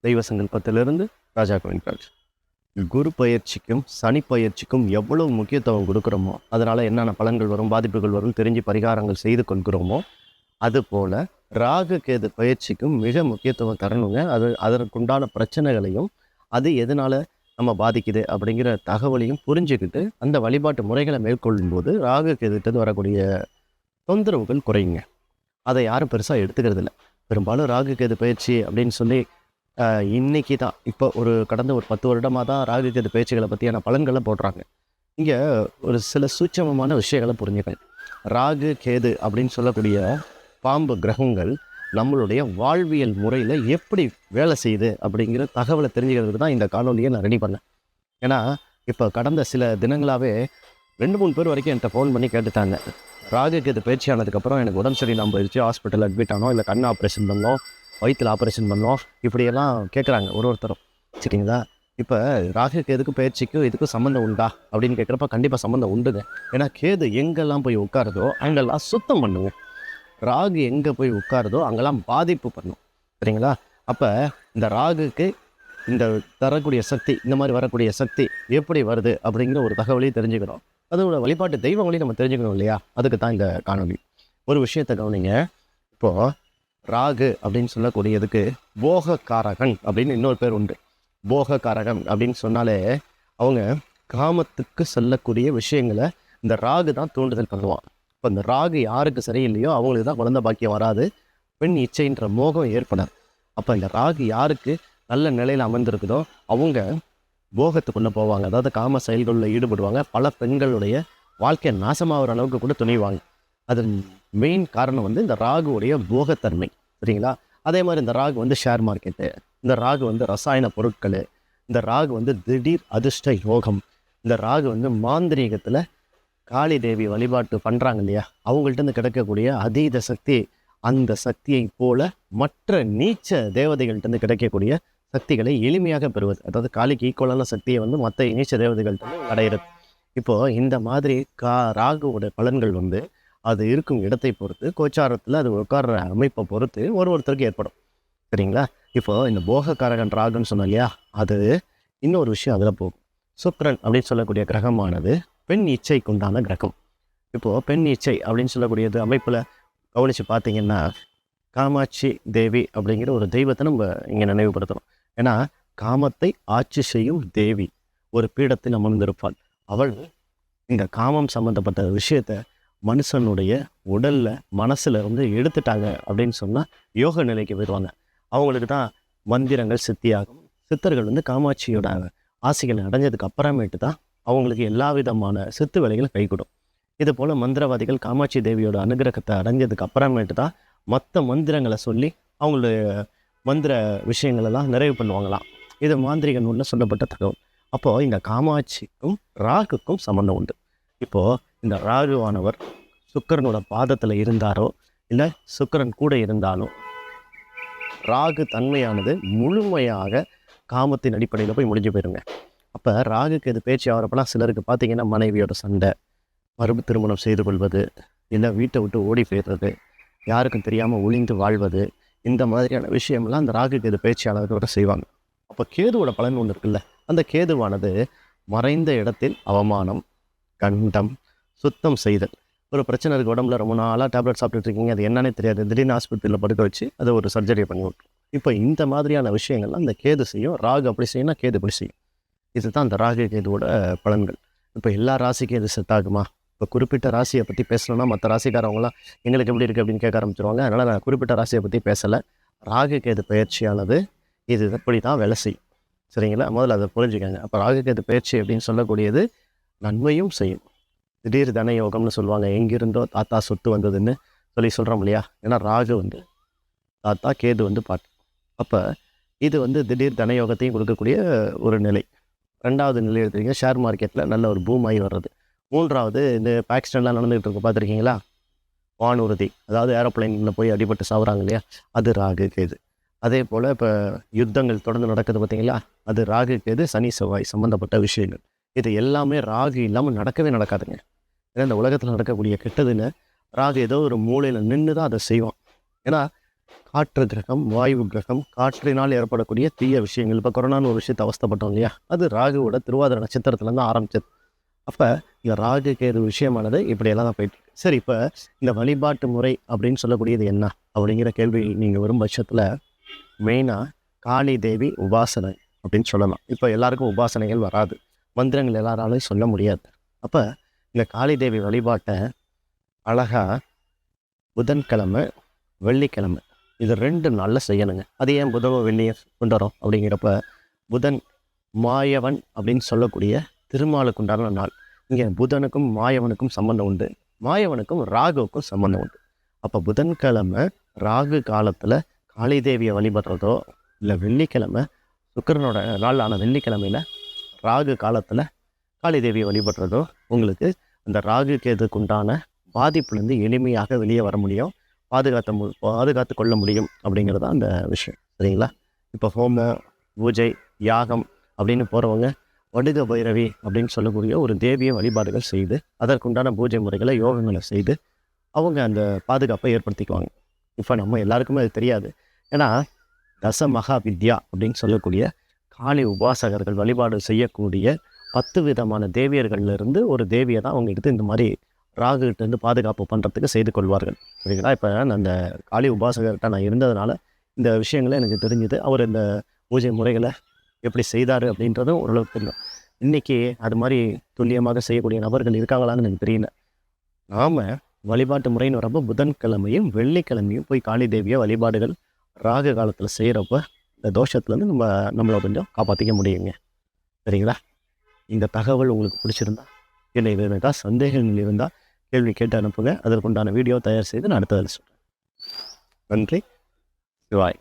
தெய்வ சங்கல்பத்திலிருந்து ராஜா கோவிந்தராஜ். குரு பயிற்சிக்கும் சனி பயிற்சிக்கும் எவ்வளவு முக்கியத்துவம் கொடுக்குறோமோ, அதனால் என்னென்ன பலன்கள் வரும், பாதிப்புகள் வரும் தெரிஞ்சு பரிகாரங்கள் செய்து கொள்கிறோமோ, அதுபோல் ராகு கேது பயிற்சிக்கும் மிக முக்கியத்துவம் தரணுங்க. அதற்குண்டான பிரச்சனைகளையும் அது எதனால் நம்ம பாதிக்குது அப்படிங்கிற தகவலையும் புரிஞ்சுக்கிட்டு அந்த வழிபாட்டு முறைகளை மேற்கொள்ளும் போது ராகு கேதுட்டு வரக்கூடிய தொந்தரவுகள் குறையுங்க. அதை யாரும் பெருசாக எடுத்துக்கிறது இல்லை. பெரும்பாலும் ராகு கேது பயிற்சி அப்படின்னு சொல்லி இன்னைக்கு தான் இப்போ கடந்த ஒரு 10 வருடமாக தான் ராகு கேது பயிற்சிகளை பற்றியான பலன்களை போடுறாங்க. இங்கே ஒரு சில சூட்சமமான விஷயங்களை புரிஞ்சுக்கணும். ராகு கேது அப்படின்னு சொல்லக்கூடிய பாம்பு கிரகங்கள் நம்மளுடைய வாழ்வியல் முறையில் எப்படி வேலை செய்யுது அப்படிங்கிற தகவலை தெரிஞ்சுக்கிறதுக்கு தான் இந்த காணொலியை நான் ரெடி பண்ணேன். ஏன்னா இப்போ கடந்த சில தினங்களாகவே 2-3 பேர் வரைக்கும் என்கிட்ட ஃபோன் பண்ணி கேட்டுட்டாங்க. ராகு கேது பயிற்சி ஆனதுக்கப்புறம் எனக்கு உடம்பு சரியில்லாமல் போயிடுச்சு, ஹாஸ்பிட்டல் அட்மிட் ஆனோம், இல்லை கண் ஆப்ரேஷன் பண்ணோம், வயிற்றில் ஆப்ரேஷன் பண்ணோம், இப்படியெல்லாம் கேட்குறாங்க ஒருத்தரும். சரிங்களா? இப்போ ராகு கேதுக்கு பயிற்சிக்கும் இதுக்கும் சம்மந்தம் உண்டா அப்படின்னு கேட்குறப்ப கண்டிப்பாக சம்மந்தம் உண்டுங்க. ஏன்னா கேது எங்கெல்லாம் போய் உட்காருதோ அங்கெல்லாம் சுத்தம் பண்ணுங்க. ராகு எங்கே போய் உட்காருதோ அங்கெல்லாம் பாதிப்பு பண்ணும். சரிங்களா? அப்போ இந்த ராகுக்கு இந்த தரக்கூடிய சக்தி, இந்த மாதிரி வரக்கூடிய சக்தி எப்படி வருது அப்படிங்கிற ஒரு தகவலையும் தெரிஞ்சுக்கிறோம். அதோட வழிபாட்டு தெய்வங்களையும் நம்ம தெரிஞ்சுக்கணும் இல்லையா? அதுக்கு தான் இந்த காணொலி. ஒரு விஷயத்தை கவனிங்க. இப்போது ராகு அப்படின்னு சொல்லக்கூடியதுக்கு போகக்காரகன் அப்படின்னு இன்னொரு பேர் உண்டு. போகக்காரகன் அப்படின்னு சொன்னாலே அவங்க காமத்துக்கு செல்லக்கூடிய விஷயங்களை இந்த ராகு தான் தூண்டுதல் பண்ணுவான். இப்போ இந்த ராகு யாருக்கு சரியில்லையோ அவங்களுக்கு தான் குழந்தை பாக்கியம் வராது, பெண் இச்சைன்ற மோகம் ஏற்படாது. அப்போ இந்த ராகு யாருக்கு நல்ல நிலையில் அமர்ந்திருக்குதோ அவங்க போகத்துக்குள்ளே போவாங்க, அதாவது காம செயல்களில் ஈடுபடுவாங்க. பல பெண்களுடைய வாழ்க்கை நாசமாகிற அளவுக்கு கூட துணிவாங்க. அது மெயின் காரணம் இந்த ராகுவுடைய போகத்தன்மை. சரிங்களா? அதே மாதிரி இந்த ராகு ஷேர் மார்க்கெட்டு, இந்த ராகு ரசாயன பொருட்கள், இந்த ராகு திடீர் அதிர்ஷ்ட யோகம், இந்த ராகு மாந்திரீகத்தில் காளி தேவி வழிபாட்டு பண்ணுறாங்க இல்லையா, அவங்கள்ட்ட கிடைக்கக்கூடிய அதீத சக்தி, அந்த சக்தியை போல மற்ற நீச்ச தேவதைகள்கிட்ட கிடைக்கக்கூடிய சக்திகளை எளிமையாக பெறுவது. அதாவது காளிக்கு ஈக்குவலான சக்தியை மற்ற நீச்ச தேவதைகள்கிட்ட அடையிறது. இப்போது இந்த மாதிரி ராகுவோட பலன்கள் அது இருக்கும் இடத்தை பொறுத்து, கோச்சாரத்தில் அது உட்கார்ற அமைப்பை பொறுத்து ஒருத்தருக்கு ஏற்படும். சரிங்களா? இப்போது இந்த போகக்காரகன் ராகுன்னு சொன்னோம் இல்லையா, அது இன்னொரு விஷயம் அதில் போகும். சுக்கிரன் அப்படின்னு சொல்லக்கூடிய கிரகமானது பெண் இச்சைக்கு உண்டான கிரகம். இப்போது பெண் இச்சை அப்படின்னு சொல்லக்கூடியது அமைப்பில் கவனித்து பார்த்தீங்கன்னா காமாட்சி தேவி அப்படிங்கிற ஒரு தெய்வத்தை நம்ம இங்கே நினைவுபடுத்தணும். ஏன்னா காமத்தை ஆட்சி செய்யும் தேவி ஒரு பீடத்தில் அமர்ந்திருப்பாள். அவள் இந்த காமம் சம்மந்தப்பட்ட விஷயத்தை மனுஷனுடைய உடலில் மனசில் எடுத்துட்டாங்க அப்படின்னு சொன்னால் யோக நிலைக்கு போயிடுவாங்க. அவங்களுக்கு தான் மந்திரங்கள் சித்தியாகும். சித்தர்கள் காமாட்சியோட ஆசைகளை அடைஞ்சதுக்கு அப்புறமேட்டு தான் அவங்களுக்கு எல்லா விதமான சித்து வேலைகளும் கைகூடும். இது போல் மந்திரவாதிகள் காமாட்சி தேவியோட அனுகிரகத்தை அடைஞ்சதுக்கு அப்புறமேட்டு தான் மற்ற மந்திரங்களை சொல்லி அவங்களுடைய மந்திர விஷயங்களெல்லாம் நிறைவு பண்ணுவாங்களாம். இது மாந்திரிக நூலில் சொல்லப்பட்ட தகவல். அப்போது இந்த காமாட்சிக்கும் ராகுக்கும் சம்மந்தம் உண்டு. இப்போது இந்த ராகுவானவர் சுக்கிரனோட பாதத்தில் இருந்தாரோ இல்லை சுக்கிரன் கூட இருந்தாலும் ராகு தன்மையானது முழுமையாக காமத்தின் அடிப்படையில் போய் முடிஞ்சு போயிருங்க. அப்போ ராகுக்கு இது பேச்சு ஆகிறப்பெல்லாம் சிலருக்கு பார்த்திங்கன்னா மனைவியோட சண்டை, மறுபு திருமணம் செய்து கொள்வது, இல்லை வீட்டை விட்டு ஓடி போயிடுறது, யாருக்கும் தெரியாமல் ஒளிந்து வாழ்வது, இந்த மாதிரியான விஷயம்லாம் அந்த ராகுக்கு இது பேச்சியாளர்களோட செய்வாங்க. அப்போ கேதுவோட பலன் ஒன்று இருக்குல்ல, அந்த கேதுவானது மறைந்த இடத்தில் அவமானம், கண்டம், சுத்தம் செய்தல். ஒரு பிரச்சனை இருக்குது, உடம்புல ரொம்ப நாளாக டேப்லெட் சாப்பிட்டுட்டு இருக்கீங்க, அது என்னன்னே தெரியாது, திடீர்னு ஹாஸ்பிட்டலில் படுக்க வச்சு அதை ஒரு சர்ஜரியை பண்ணி விட்டுரும். இப்போ இந்த மாதிரியான விஷயங்கள்லாம் அந்த கேது செய்யும். ராகு அப்படி செய்யணும், கேது இப்படி செய்யும். இதுதான் அந்த ராகு கேதுவோட பலன்கள். இப்போ எல்லா ராசிக்கும் இது செட் ஆகுமா? இப்போ குறிப்பிட்ட ராசியை பற்றி பேசணும்னா மற்ற ராசிக்காரவங்களாம் எங்களுக்கு எப்படி இருக்குது அப்படின்னு கேட்க ஆரம்பிச்சிருவாங்க. அதனால் நான் குறிப்பிட்ட ராசியை பற்றி பேசலை. ராகு கேது பயிற்சியானது இது எப்படி தான் வேலை செய்யும். சரிங்களா? முதல்ல அதை புரிஞ்சுக்கோங்க. அப்போ ராகு கேது பயிற்சி அப்படின்னு சொல்லக்கூடியது நன்மையும் செய்யும். திடீர் தன யோகம்னு சொல்லுவாங்க. எங்கிருந்தோ தாத்தா சொத்து வந்ததுன்னு சொல்கிறோம் இல்லையா? ஏன்னா ராகு தாத்தா, கேது பாட்டு. அப்போ இது திடீர் தன யோகத்தையும் கொடுக்கக்கூடிய ஒரு நிலை. 2வது நிலை எடுத்துக்கிங்க, ஷேர் மார்க்கெட்டில் நல்ல ஒரு பூம் ஆகி வர்றது. 3வது இந்த ஆக்சிடென்ட்லாம் நடந்துகிட்டு இருக்கும் பார்த்துருக்கீங்களா? வானூர்தி, அதாவது ஏரோப்ளைனில் போய் அடிபட்டு சாவுறாங்க இல்லையா, அது ராகு கேது. அதே போல் இப்போ யுத்தங்கள் தொடர்ந்து நடக்குது பார்த்தீங்களா, அது ராகு கேது சனி செவ்வாய் சம்மந்தப்பட்ட விஷயங்கள். இது எல்லாமே ராகு இல்லாமல் நடக்கவே நடக்காதுங்க. ஏன்னா இந்த உலகத்தில் நடக்கக்கூடிய கெட்டதுன்னு ராகு ஏதோ ஒரு மூலையில் நின்று தான் அதை செய்வான். ஏன்னா காற்று கிரகம், வாயு கிரகம், காற்றினால் ஏற்படக்கூடிய தீய விஷயங்கள். இப்போ கொரோனான்னு ஒரு விஷயத்தை அவஸ்தைப்பட்டோம் இல்லையா, அது ராகுவோட திருவாதிரை நட்சத்திரத்துலேருந்து ஆரம்பிச்சது. அப்போ இந்த ராகு கேது விஷயமானது இப்படியெல்லாம் தான் போயிட்டு இருக்கு. சரி, இப்போ இந்த வழிபாட்டு முறை அப்படின்னு சொல்லக்கூடியது என்ன அப்படிங்கிற கேள்வி நீங்கள் வரும் பட்சத்தில் மெயினாக காளி தேவி உபாசனை அப்படின்னு சொல்லலாம். இப்போ எல்லாருக்கும் உபாசனைகள் வராது, மந்திரங்கள் எல்லாராலையும் சொல்ல முடியாது. அப்போ இந்த காளி தேவி வழிபாட்டை அழகாக புதன்கிழமை, வெள்ளிக்கிழமை இது 2 நாளில் செய்யணுங்க. அது ஏன் புதனும் வெள்ளியை கொண்டு வரோம் அப்படிங்கிறப்ப, புதன் மாயவன் அப்படின்னு சொல்லக்கூடிய திருமாலுக்கு உண்டான நாள். இங்கே புதனுக்கும் மாயவனுக்கும் சம்பந்தம் உண்டு, மாயவனுக்கும் ராகுவுக்கும் சம்பந்தம் உண்டு. அப்போ புதன்கிழமை ராகு காலத்தில் காளி தேவியை வழிபடுறதோ, இல்லை வெள்ளிக்கிழமை சுக்கிரனோட நாளான வெள்ளிக்கிழமையில் ராகு காலத்தில் காளி தேவியை வழிபடுறதோ உங்களுக்கு அந்த ராகு கேதுக்கு உண்டான பாதிப்புலேருந்து எளிமையாக வெளியே வர முடியும், பாதுகாத்து கொள்ள முடியும் அப்படிங்கிறது தான் அந்த விஷயம். சரிங்களா? இப்போ ஹோமம், பூஜை, யாகம் அப்படின்னு போகிறவங்க வடுக பைரவி அப்படின்னு சொல்லக்கூடிய ஒரு தேவியை வழிபாடுகள் செய்து அதற்குண்டான பூஜை முறைகளை, யோகங்களை செய்து அவங்க அந்த பாதுகாப்பை ஏற்படுத்திக்குவாங்க. இப்போ நம்ம எல்லாருக்குமே அது தெரியாது. ஏன்னா தச மகா வித்யா அப்படின்னு சொல்லக்கூடிய காளி உபாசகர்கள் வழிபாடு செய்யக்கூடிய 10 விதமான தேவியர்கள்லேருந்து ஒரு தேவியை தான் அவங்க எடுத்து இந்த மாதிரி ராகுகிட்டேருந்து பாதுகாப்பு பண்ணுறதுக்கு செய்து கொள்வார்கள். சரிங்களா? இப்போ அந்த காளி உபாசகர்கிட்ட நான் இருந்ததுனால இந்த விஷயங்களை எனக்கு தெரிஞ்சுது. அவர் இந்த பூஜை முறைகளை எப்படி செய்தார் அப்படின்றதும் ஓரளவுக்கு தெரியும். இன்றைக்கி அது மாதிரி துல்லியமாக செய்யக்கூடிய நபர்கள் இருக்காங்களான்னு எனக்கு தெரியல. நாம் வழிபாட்டு முறைன்னு வரப்போ புதன்கிழமையும் வெள்ளிக்கிழமையும் போய் காளி தேவியை வழிபாடுகள் ராகு காலத்தில் செய்கிறப்ப இந்த தோஷத்துலேருந்து நம்மளை கொஞ்சம் காப்பாற்றிக்க முடியுங்க. சரிங்களா? இந்த தகவல் உங்களுக்கு பிடிச்சிருந்தா, இல்லை இது ஏதாவது சந்தேகங்கள் இருந்தால் கேள்வி கேட்டு அனுப்புங்க. அதற்குண்டான வீடியோ தயார் செய்து நான் அடுத்ததில் சொல்கிறேன். நன்றி. சிவாய்.